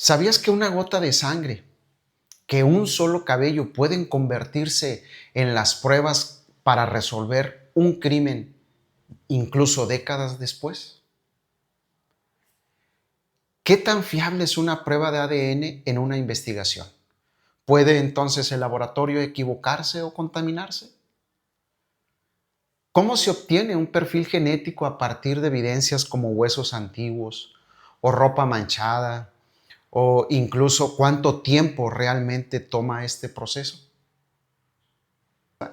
¿Sabías que una gota de sangre, que un solo cabello pueden convertirse en las pruebas para resolver un crimen incluso décadas después? ¿Qué tan fiable es una prueba de ADN en una investigación? ¿Puede entonces el laboratorio equivocarse o contaminarse? ¿Cómo se obtiene un perfil genético a partir de evidencias como huesos antiguos o ropa manchada? O incluso cuánto tiempo realmente toma este proceso.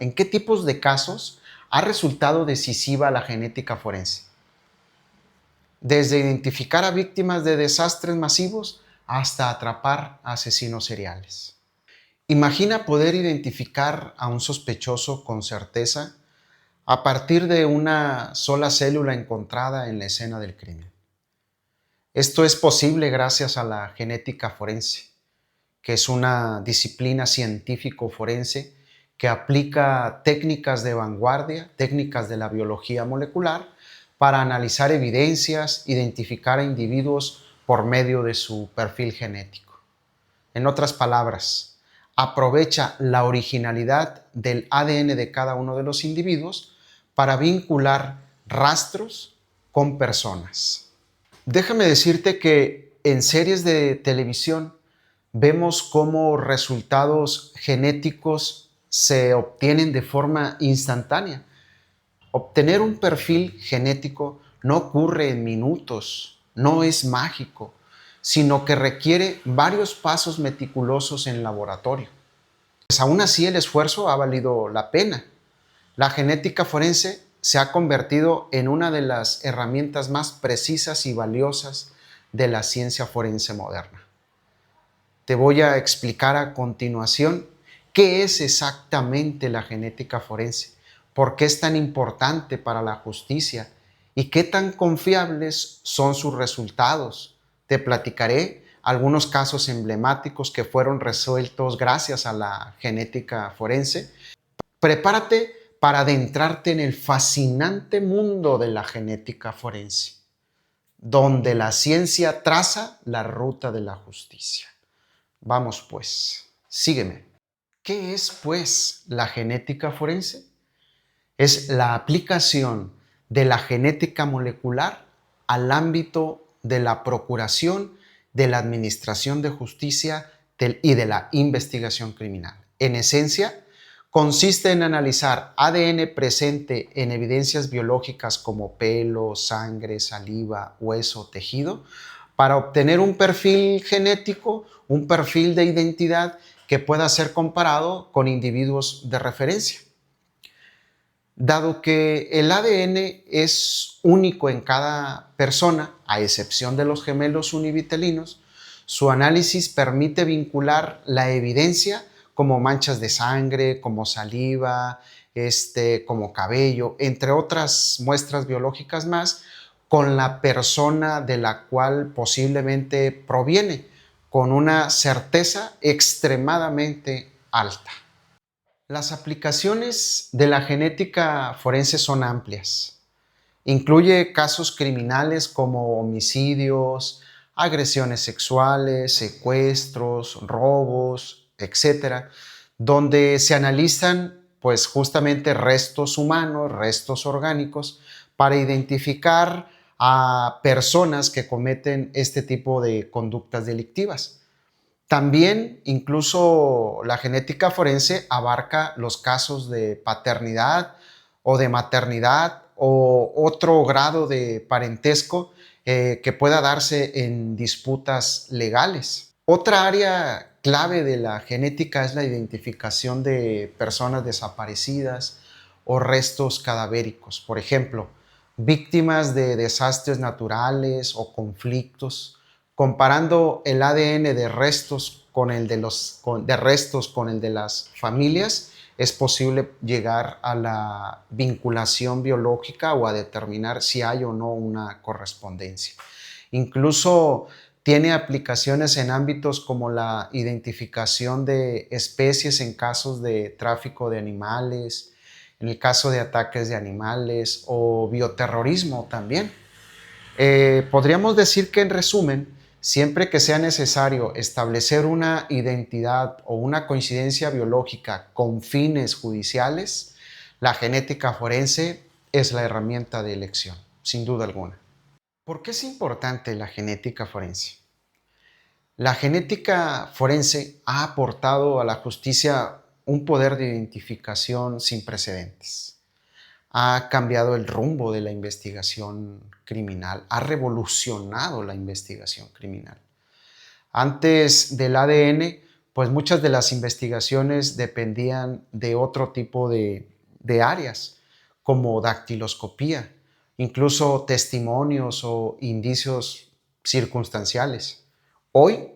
¿En qué tipos de casos ha resultado decisiva la genética forense? Desde identificar a víctimas de desastres masivos hasta atrapar a asesinos seriales. Imagina poder identificar a un sospechoso con certeza a partir de una sola célula encontrada en la escena del crimen. Esto es posible gracias a la genética forense, que es una disciplina científico-forense que aplica técnicas de vanguardia, técnicas de la biología molecular, para analizar evidencias, identificar a individuos por medio de su perfil genético. En otras palabras, aprovecha la originalidad del ADN de cada uno de los individuos para vincular rastros con personas. Déjame decirte que en series de televisión vemos cómo resultados genéticos se obtienen de forma instantánea. Obtener un perfil genético no ocurre en minutos, no es mágico, sino que requiere varios pasos meticulosos en laboratorio. Pues aún así el esfuerzo ha valido la pena. La genética forense se ha convertido en una de las herramientas más precisas y valiosas de la ciencia forense moderna. Te voy a explicar a continuación qué es exactamente la genética forense, por qué es tan importante para la justicia y qué tan confiables son sus resultados. Te platicaré algunos casos emblemáticos que fueron resueltos gracias a la genética forense. Prepárate para adentrarte en el fascinante mundo de la genética forense, donde la ciencia traza la ruta de la justicia. Vamos pues, sígueme. ¿Qué es pues la genética forense? Es la aplicación de la genética molecular al ámbito de la procuración, de la administración de justicia y de la investigación criminal. En esencia, consiste en analizar ADN presente en evidencias biológicas como pelo, sangre, saliva, hueso, tejido, para obtener un perfil genético, un perfil de identidad que pueda ser comparado con individuos de referencia. Dado que el ADN es único en cada persona, a excepción de los gemelos univitelinos, su análisis permite vincular la evidencia como manchas de sangre, como saliva, como cabello, entre otras muestras biológicas más, con la persona de la cual posiblemente proviene, con una certeza extremadamente alta. Las aplicaciones de la genética forense son amplias. Incluye casos criminales como homicidios, agresiones sexuales, secuestros, robos, etcétera, donde se analizan pues justamente restos humanos, restos orgánicos, para identificar a personas que cometen este tipo de conductas delictivas. También incluso la genética forense abarca los casos de paternidad o de maternidad o otro grado de parentesco que pueda darse en disputas legales. Otra área clave de la genética es la identificación de personas desaparecidas o restos cadavéricos. Por ejemplo, víctimas de desastres naturales o conflictos. Comparando el ADN de restos con el de las familias, es posible llegar a la vinculación biológica o a determinar si hay o no una correspondencia. Incluso tiene aplicaciones en ámbitos como la identificación de especies en casos de tráfico de animales, en el caso de ataques de animales o bioterrorismo también. Podríamos decir que en resumen, Siempre que sea necesario establecer una identidad o una coincidencia biológica con fines judiciales, la genética forense es la herramienta de elección, sin duda alguna. ¿Por qué es importante la genética forense? La genética forense ha aportado a la justicia un poder de identificación sin precedentes. Ha cambiado el rumbo de la investigación criminal, ha revolucionado la investigación criminal. Antes del ADN, pues muchas de las investigaciones dependían de otro tipo de áreas, como dactiloscopía, incluso testimonios o indicios circunstanciales. Hoy,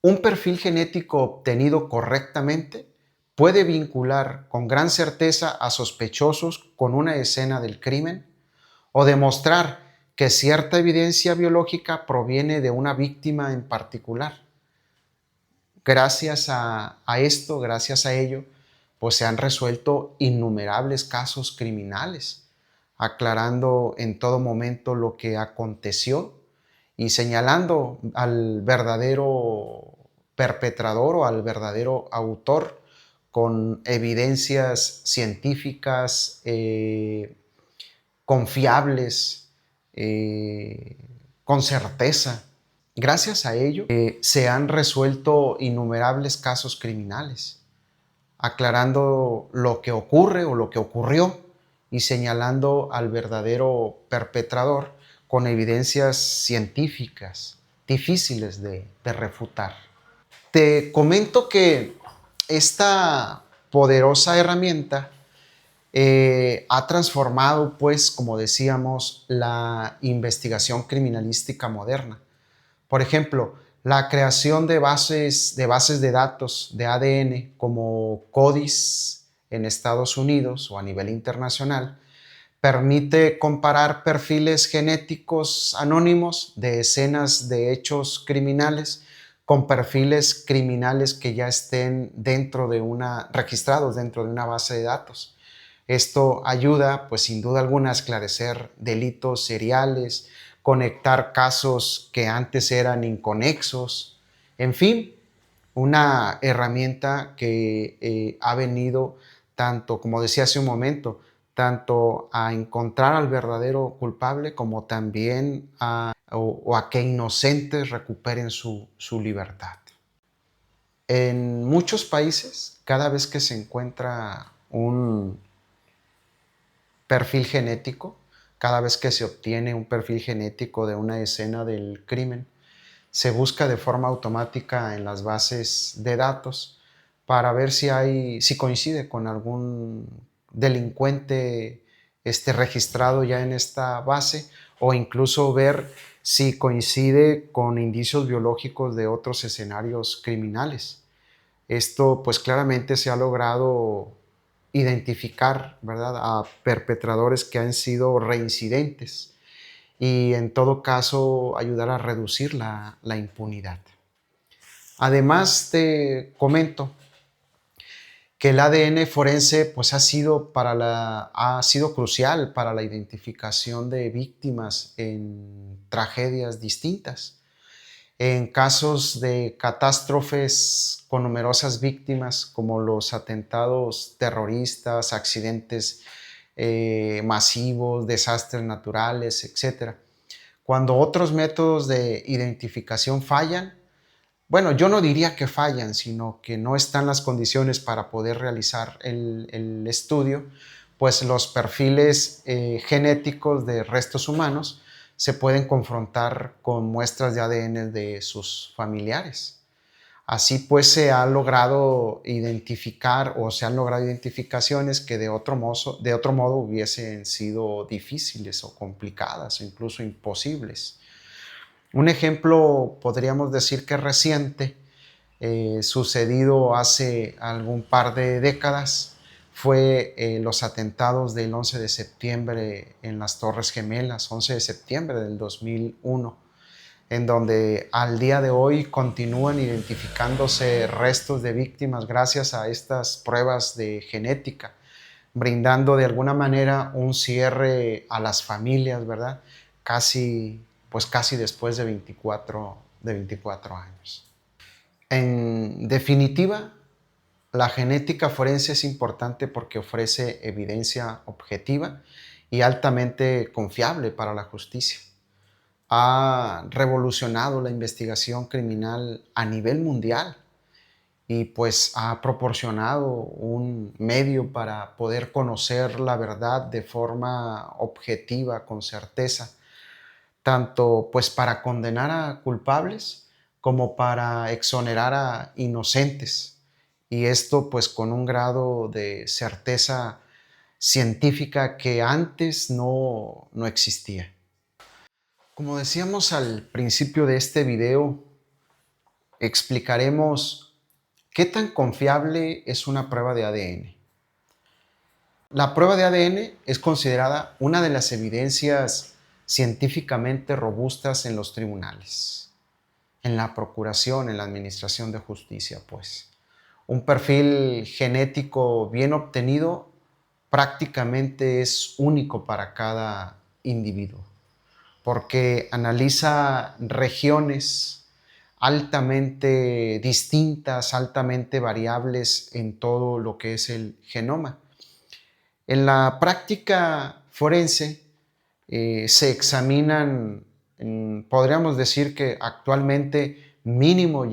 un perfil genético obtenido correctamente puede vincular con gran certeza a sospechosos con una escena del crimen o demostrar que cierta evidencia biológica proviene de una víctima en particular. Gracias a esto, gracias a ello, pues se han resuelto innumerables casos criminales, aclarando en todo momento lo que aconteció y señalando al verdadero perpetrador o al verdadero autor con evidencias científicas confiables, con certeza. Gracias a ello se han resuelto innumerables casos criminales, aclarando lo que ocurre o lo que ocurrió y señalando al verdadero perpetrador con evidencias científicas difíciles de refutar. Te comento que esta poderosa herramienta ha transformado, pues, como decíamos, la investigación criminalística moderna. Por ejemplo, la creación de bases de datos de ADN como CODIS en Estados Unidos o a nivel internacional permite comparar perfiles genéticos anónimos de escenas de hechos criminales con perfiles criminales que ya estén registrados dentro de una base de datos. Esto ayuda, pues sin duda alguna, a esclarecer delitos seriales, conectar casos que antes eran inconexos, en fin, una herramienta que ha venido tanto, como decía hace un momento, tanto a encontrar al verdadero culpable como también a que inocentes recuperen su libertad. En muchos países, cada vez que se encuentra un perfil genético, cada vez que se obtiene un perfil genético de una escena del crimen, se busca de forma automática en las bases de datos para ver si coincide con algún delincuente registrado ya en esta base, o incluso ver si coincide con indicios biológicos de otros escenarios criminales. Esto pues claramente se ha logrado identificar, ¿verdad?, a perpetradores que han sido reincidentes y en todo caso ayudar a reducir la impunidad. Además te comento que el ADN forense pues ha sido crucial para la identificación de víctimas en tragedias distintas. En casos de catástrofes con numerosas víctimas, como los atentados terroristas, accidentes masivos, desastres naturales, etc. Cuando otros métodos de identificación fallan, bueno, yo no diría que fallan, sino que no están las condiciones para poder realizar el estudio, pues los perfiles genéticos de restos humanos se pueden confrontar con muestras de ADN de sus familiares. Así pues se ha logrado identificar o se han logrado identificaciones que de otro modo hubiesen sido difíciles o complicadas o incluso imposibles. Un ejemplo podríamos decir que reciente, sucedido hace algún par de décadas, fue los atentados del 11 de septiembre en las Torres Gemelas, 11 de septiembre del 2001, en donde al día de hoy continúan identificándose restos de víctimas gracias a estas pruebas de genética, brindando de alguna manera un cierre a las familias, ¿verdad? Casi después de 24 de 24 años. En definitiva, la genética forense es importante porque ofrece evidencia objetiva y altamente confiable para la justicia. Ha revolucionado la investigación criminal a nivel mundial y pues ha proporcionado un medio para poder conocer la verdad de forma objetiva, con certeza, tanto pues para condenar a culpables como para exonerar a inocentes. Y esto pues con un grado de certeza científica que antes no existía. Como decíamos al principio de este video, explicaremos qué tan confiable es una prueba de ADN. La prueba de ADN es considerada una de las evidencias científicamente robustas en los tribunales, en la procuración, en la administración de justicia, pues. Un perfil genético bien obtenido prácticamente es único para cada individuo, porque analiza regiones altamente distintas, altamente variables en todo lo que es el genoma. En la práctica forense se examinan, podríamos decir que actualmente mínimo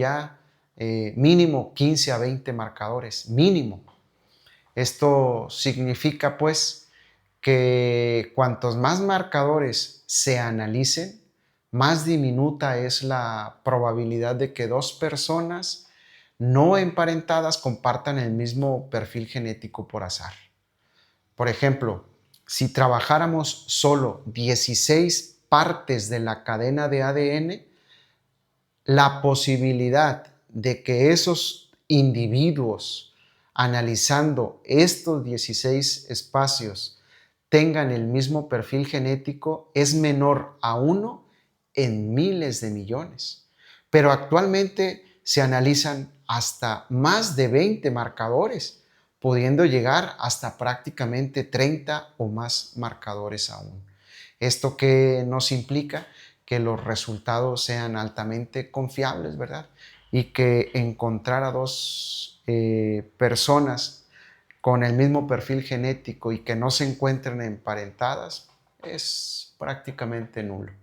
15 a 20 marcadores, mínimo. Esto significa pues que cuantos más marcadores se analicen, más diminuta es la probabilidad de que dos personas no emparentadas compartan el mismo perfil genético por azar. Por ejemplo, si trabajáramos solo 16 partes de la cadena de ADN, la posibilidad de que esos individuos, analizando estos 16 espacios, tengan el mismo perfil genético es menor a 1 en miles de millones. Pero actualmente se analizan hasta más de 20 marcadores, pudiendo llegar hasta prácticamente 30 o más marcadores aún. ¿Esto qué nos implica? Que los resultados sean altamente confiables, ¿verdad? Y que encontrar a dos personas con el mismo perfil genético y que no se encuentren emparentadas es prácticamente nulo.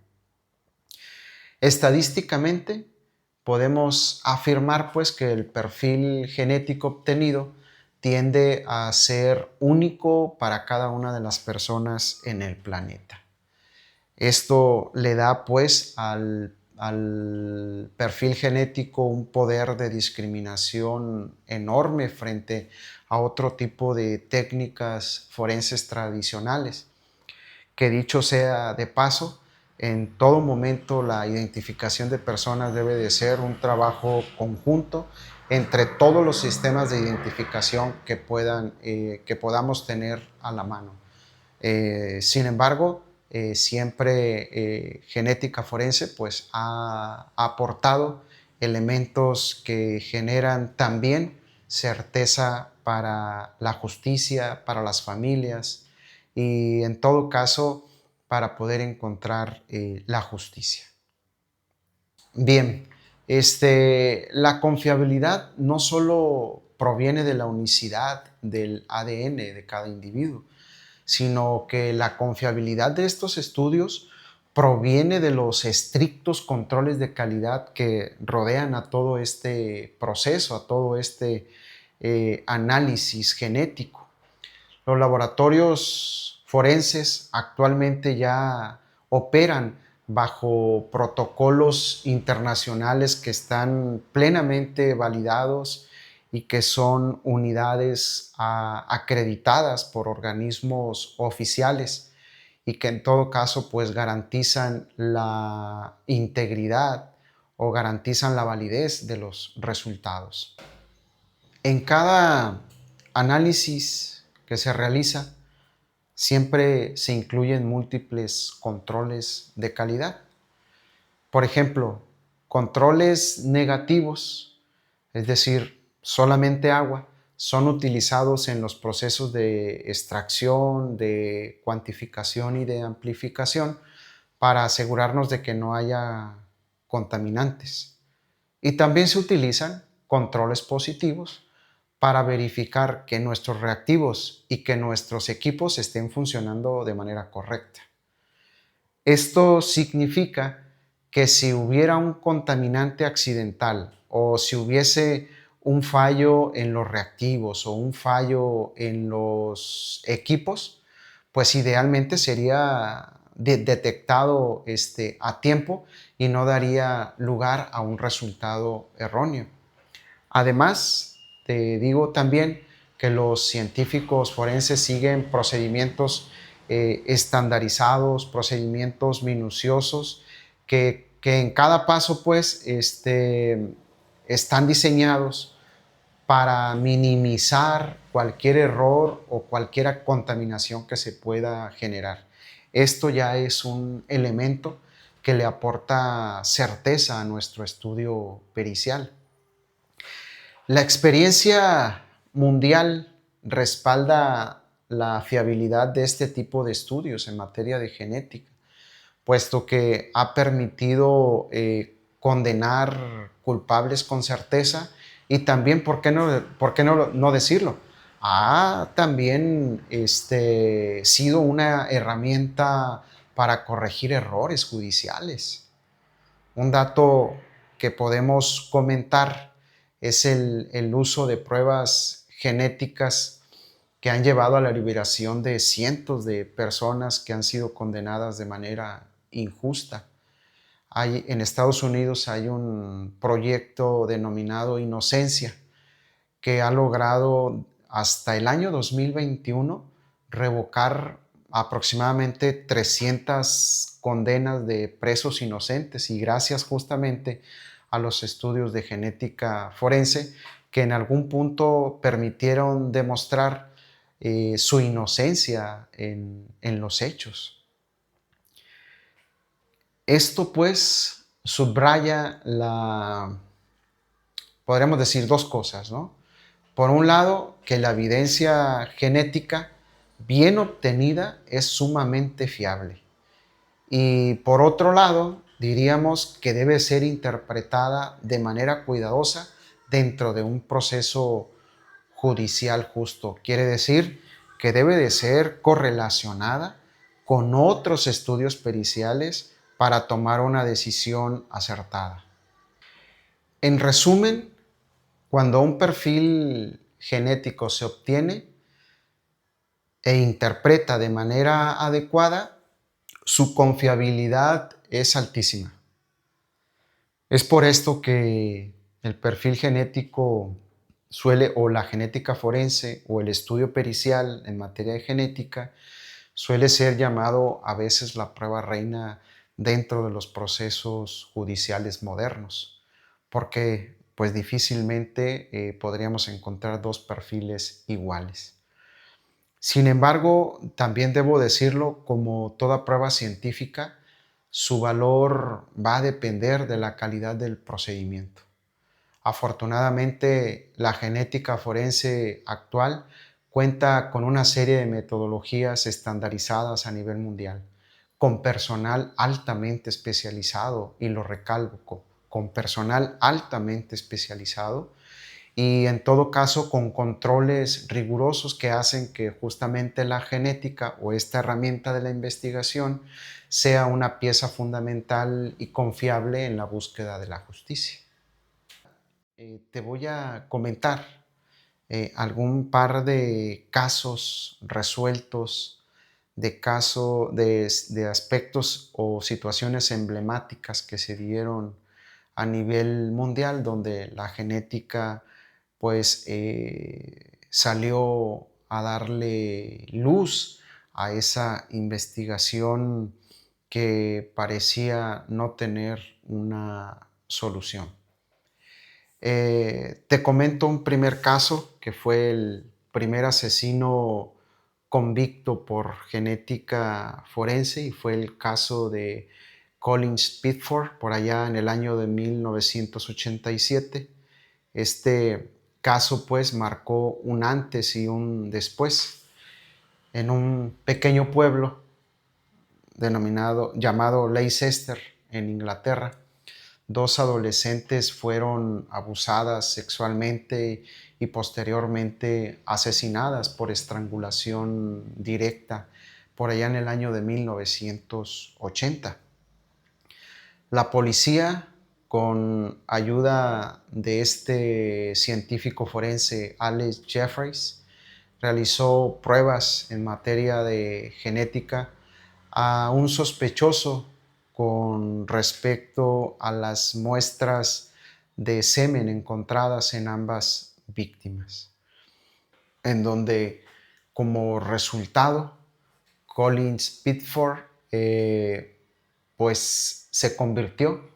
Estadísticamente podemos afirmar pues que el perfil genético obtenido tiende a ser único para cada una de las personas en el planeta. Esto le da pues al perfil genético un poder de discriminación enorme frente a otro tipo de técnicas forenses tradicionales, que dicho sea de paso, en todo momento la identificación de personas debe de ser un trabajo conjunto entre todos los sistemas de identificación que podamos tener a la mano. Sin embargo, siempre genética forense pues ha aportado elementos que generan también certeza para la justicia, para las familias y en todo caso para poder encontrar la justicia. Bien, la confiabilidad no solo proviene de la unicidad del ADN de cada individuo, sino que la confiabilidad de estos estudios proviene de los estrictos controles de calidad que rodean a todo este proceso, a todo este análisis genético. Los laboratorios forenses actualmente ya operan bajo protocolos internacionales que están plenamente validados y que son unidades acreditadas por organismos oficiales y que en todo caso pues garantizan la integridad o garantizan la validez de los resultados. En cada análisis que se realiza siempre se incluyen múltiples controles de calidad. Por ejemplo, controles negativos, es decir, solamente agua, son utilizados en los procesos de extracción, de cuantificación y de amplificación para asegurarnos de que no haya contaminantes. Y también se utilizan controles positivos para verificar que nuestros reactivos y que nuestros equipos estén funcionando de manera correcta. Esto significa que si hubiera un contaminante accidental o si hubiese un fallo en los reactivos o un fallo en los equipos, pues idealmente sería detectado a tiempo y no daría lugar a un resultado erróneo. Además, te digo también que los científicos forenses siguen procedimientos estandarizados, procedimientos minuciosos, que en cada paso pues están diseñados para minimizar cualquier error o cualquier contaminación que se pueda generar. Esto ya es un elemento que le aporta certeza a nuestro estudio pericial. La experiencia mundial respalda la fiabilidad de este tipo de estudios en materia de genética, puesto que ha permitido condenar culpables con certeza y también, ¿por qué no decirlo? Ha también sido una herramienta para corregir errores judiciales. Un dato que podemos comentar es el uso de pruebas genéticas que han llevado a la liberación de cientos de personas que han sido condenadas de manera injusta. En Estados Unidos hay un proyecto denominado Inocencia que ha logrado hasta el año 2021 revocar aproximadamente 300 condenas de presos inocentes, y gracias justamente a los estudios de genética forense que en algún punto permitieron demostrar su inocencia en los hechos. Esto pues subraya podríamos decir dos cosas, ¿no? Por un lado, que la evidencia genética bien obtenida es sumamente fiable. Y por otro lado, diríamos que debe ser interpretada de manera cuidadosa dentro de un proceso judicial justo. Quiere decir que debe de ser correlacionada con otros estudios periciales para tomar una decisión acertada. En resumen, cuando un perfil genético se obtiene e interpreta de manera adecuada, su confiabilidad es altísima. Es por esto que el perfil genético o la genética forense o el estudio pericial en materia de genética suele ser llamado a veces la prueba reina dentro de los procesos judiciales modernos, porque pues difícilmente podríamos encontrar dos perfiles iguales. Sin embargo, también debo decirlo, como toda prueba científica, su valor va a depender de la calidad del procedimiento. Afortunadamente, la genética forense actual cuenta con una serie de metodologías estandarizadas a nivel mundial, con personal altamente especializado, y lo recalco, con personal altamente especializado, y en todo caso con controles rigurosos que hacen que justamente la genética o esta herramienta de la investigación sea una pieza fundamental y confiable en la búsqueda de la justicia. Te voy a comentar algún par de casos resueltos, de aspectos o situaciones emblemáticas que se dieron a nivel mundial, donde la genética pues salió a darle luz a esa investigación que parecía no tener una solución. Te comento un primer caso que fue el primer asesino convicto por genética forense, y fue el caso de Colin Spitford por allá en el año de 1987. Este caso pues marcó un antes y un después en un pequeño pueblo llamado Leicester en Inglaterra, 2 adolescentes fueron abusadas sexualmente y posteriormente asesinadas por estrangulación directa por allá en el año de 1980. La policía, con ayuda de este científico forense Alex Jeffreys, realizó pruebas en materia de genética a un sospechoso con respecto a las muestras de semen encontradas en ambas víctimas, en donde como resultado Collins Pitford pues se convirtió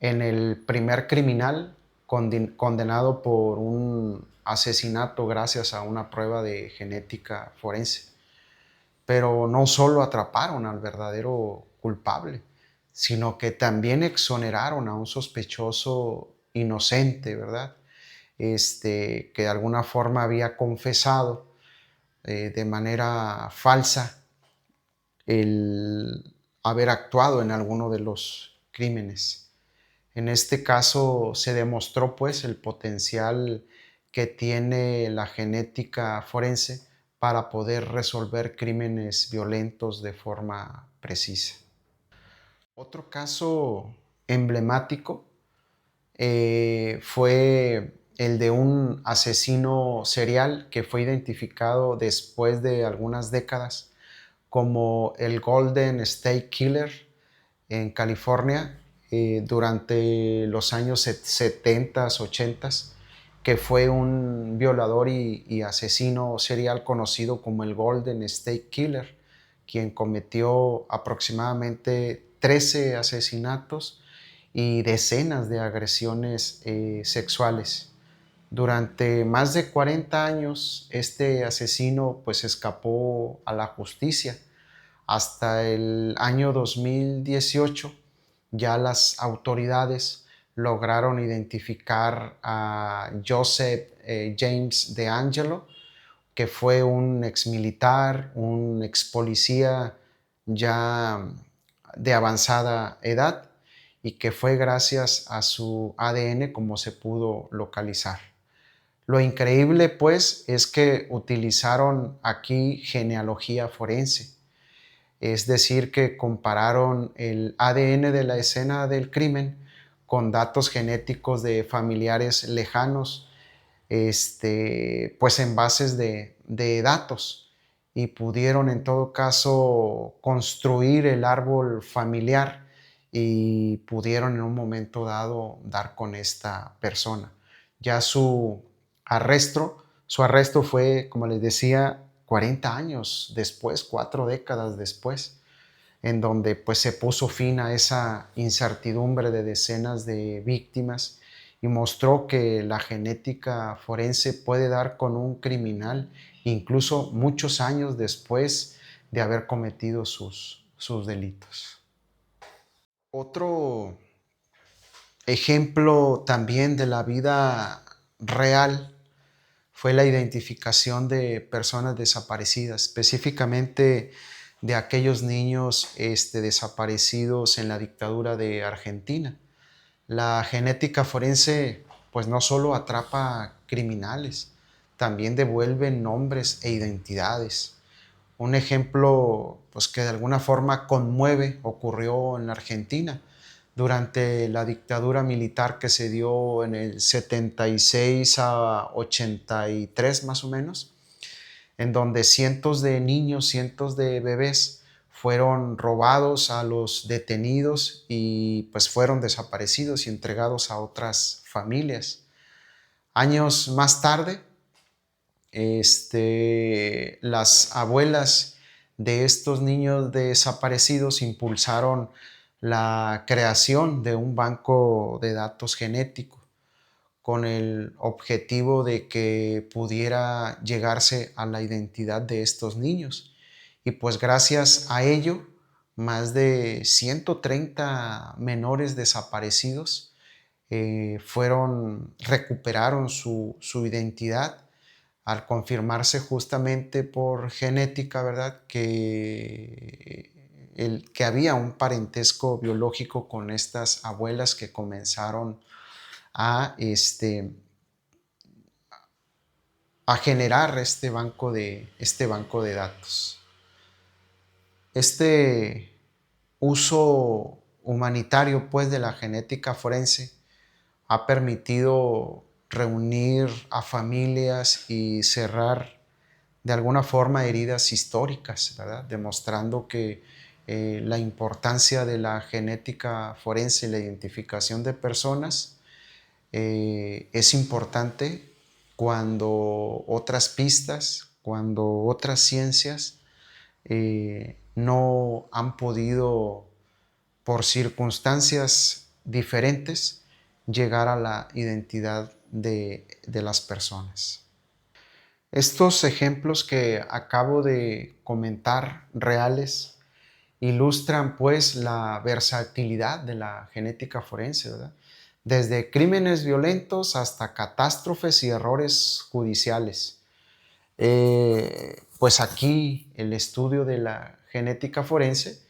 en el primer criminal condenado por un asesinato gracias a una prueba de genética forense. Pero no solo atraparon al verdadero culpable, sino que también exoneraron a un sospechoso inocente, ¿verdad? Que de alguna forma había confesado de manera falsa el haber actuado en alguno de los crímenes. En este caso se demostró pues el potencial que tiene la genética forense para poder resolver crímenes violentos de forma precisa. Otro caso emblemático fue el de un asesino serial que fue identificado después de algunas décadas como el Golden State Killer en California durante los años 70s, 80s, que fue un violador y asesino serial conocido como el Golden State Killer, quien cometió aproximadamente 13 asesinatos y decenas de agresiones sexuales. Durante más de 40 años, este asesino pues escapó a la justicia. Hasta el año 2018 ya las autoridades lograron identificar a Joseph James DeAngelo, que fue un ex militar, un ex policía ya de avanzada edad, y que fue gracias a su ADN como se pudo localizar. Lo increíble pues es que utilizaron aquí genealogía forense, es decir, que compararon el ADN de la escena del crimen con datos genéticos de familiares lejanos, pues en bases de datos, y pudieron en todo caso construir el árbol familiar y pudieron en un momento dado dar con esta persona. Ya su arresto fue, como les decía, 40 años después, 4 décadas después, en donde pues se puso fin a esa incertidumbre de decenas de víctimas y mostró que la genética forense puede dar con un criminal incluso muchos años después de haber cometido sus delitos. Otro ejemplo también de la vida real fue la identificación de personas desaparecidas, específicamente de aquellos niños desaparecidos en la dictadura de Argentina. La genética forense pues no solo atrapa criminales, también devuelve nombres e identidades. Un ejemplo pues, que de alguna forma conmueve ocurrió en la Argentina durante la dictadura militar que se dio en el 76 a 83 más o menos, en donde cientos de niños, cientos de bebés fueron robados a los detenidos y pues fueron desaparecidos y entregados a otras familias. Años más tarde, las abuelas de estos niños desaparecidos impulsaron la creación de un banco de datos genético con el objetivo de que pudiera llegarse a la identidad de estos niños. Y pues gracias a ello, más de 130 menores desaparecidos recuperaron su identidad al confirmarse justamente por genética, ¿verdad? Que que había un parentesco biológico con estas abuelas que comenzaron a, a generar este banco de datos. Este uso humanitario, pues, de la genética forense ha permitido reunir a familias y cerrar de alguna forma heridas históricas, ¿verdad? Demostrando que la importancia de la genética forense y la identificación de personas es importante cuando otras pistas, cuando otras ciencias no han podido, por circunstancias diferentes, llegar a la identidad de las personas. Estos ejemplos que acabo de comentar, reales, ilustran pues la versatilidad de la genética forense, ¿verdad? Desde crímenes violentos hasta catástrofes y errores judiciales. Pues aquí el estudio de la genética forense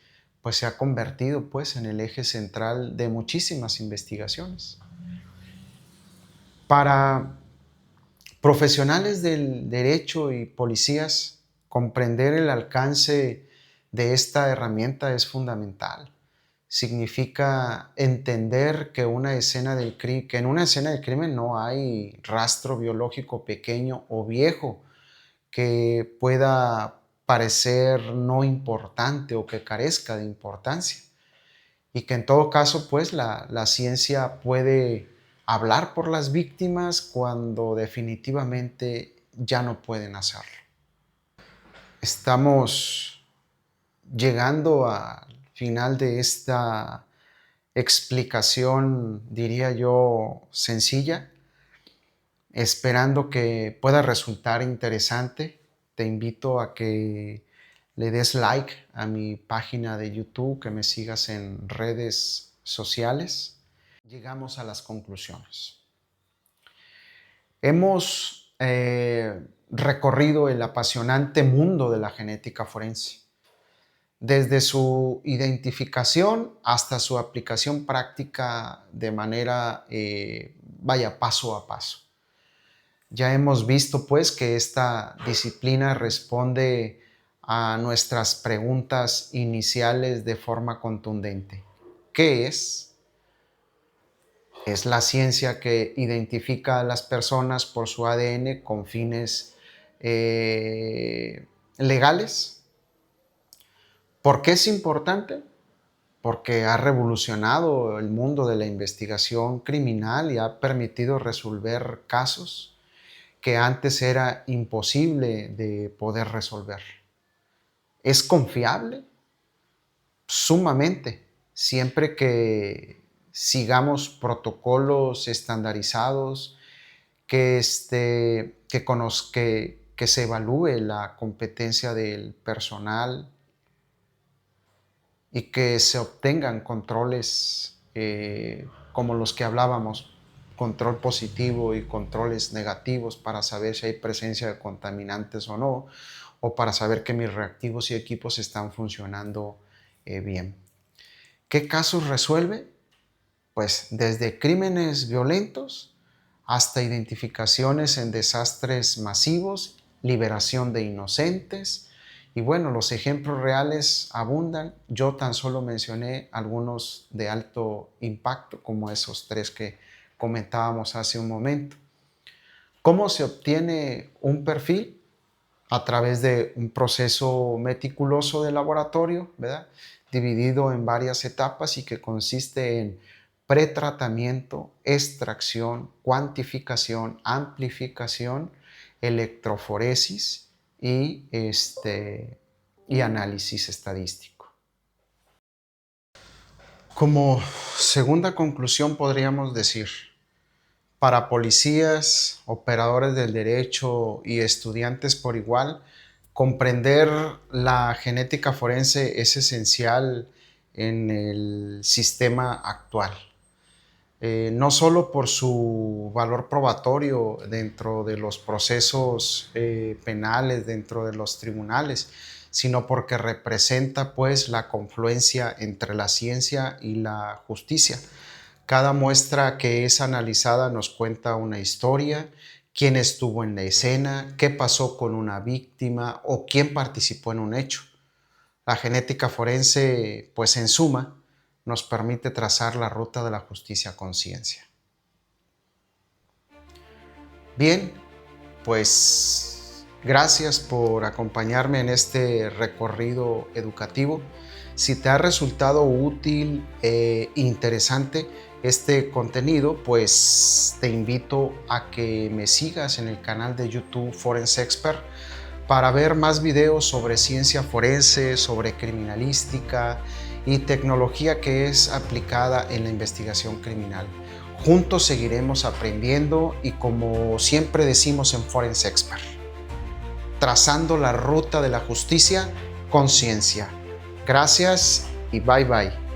pues se ha convertido pues en el eje central de muchísimas investigaciones. Para profesionales del derecho y policías, comprender el alcance de esta herramienta es fundamental. Significa entender que en una escena del crimen no hay rastro biológico pequeño o viejo que pueda parecer no importante o que carezca de importancia. Y que en todo caso, pues la ciencia puede hablar por las víctimas cuando definitivamente ya no pueden hacerlo. Estamos llegando al final de esta explicación, diría yo, sencilla, esperando que pueda resultar interesante. Te invito a que le des like a mi página de YouTube, que me sigas en redes sociales. Llegamos a las conclusiones. Hemos recorrido el apasionante mundo de la genética forense, desde su identificación hasta su aplicación práctica de manera, paso a paso. Ya hemos visto pues que esta disciplina responde a nuestras preguntas iniciales de forma contundente. ¿Qué es? ¿Es la ciencia que identifica a las personas por su ADN con fines legales? ¿Por qué es importante? Porque ha revolucionado el mundo de la investigación criminal y ha permitido resolver casos que antes era imposible de poder resolver. ¿Es confiable? Sumamente, siempre que sigamos protocolos estandarizados, que se evalúe la competencia del personal y que se obtengan controles como los que hablábamos, control positivo y controles negativos para saber si hay presencia de contaminantes o no, o para saber que mis reactivos y equipos están funcionando bien. ¿Qué casos resuelve? Pues desde crímenes violentos hasta identificaciones en desastres masivos, liberación de inocentes. Y bueno, los ejemplos reales abundan. Yo tan solo mencioné algunos de alto impacto, como esos 3 que comentábamos hace un momento. ¿Cómo se obtiene un perfil? A través de un proceso meticuloso de laboratorio, ¿verdad? Dividido en varias etapas y que consiste en pretratamiento, extracción, cuantificación, amplificación, electroforesis y análisis estadístico. Como segunda conclusión podríamos decir, para policías, operadores del derecho y estudiantes por igual, comprender la genética forense es esencial en el sistema actual. No solo por su valor probatorio dentro de los procesos penales, dentro de los tribunales, sino porque representa pues la confluencia entre la ciencia y la justicia. Cada muestra que es analizada nos cuenta una historia, quién estuvo en la escena, qué pasó con una víctima o quién participó en un hecho. La genética forense, pues en suma, nos permite trazar la ruta de la justicia con ciencia. Bien, pues gracias por acompañarme en este recorrido educativo. Si te ha resultado útil e interesante este contenido, pues te invito a que me sigas en el canal de YouTube Forense Expert para ver más videos sobre ciencia forense, sobre criminalística y tecnología que es aplicada en la investigación criminal. Juntos seguiremos aprendiendo y, como siempre decimos en Forense Expert, trazando la ruta de la justicia con ciencia. Gracias y bye bye.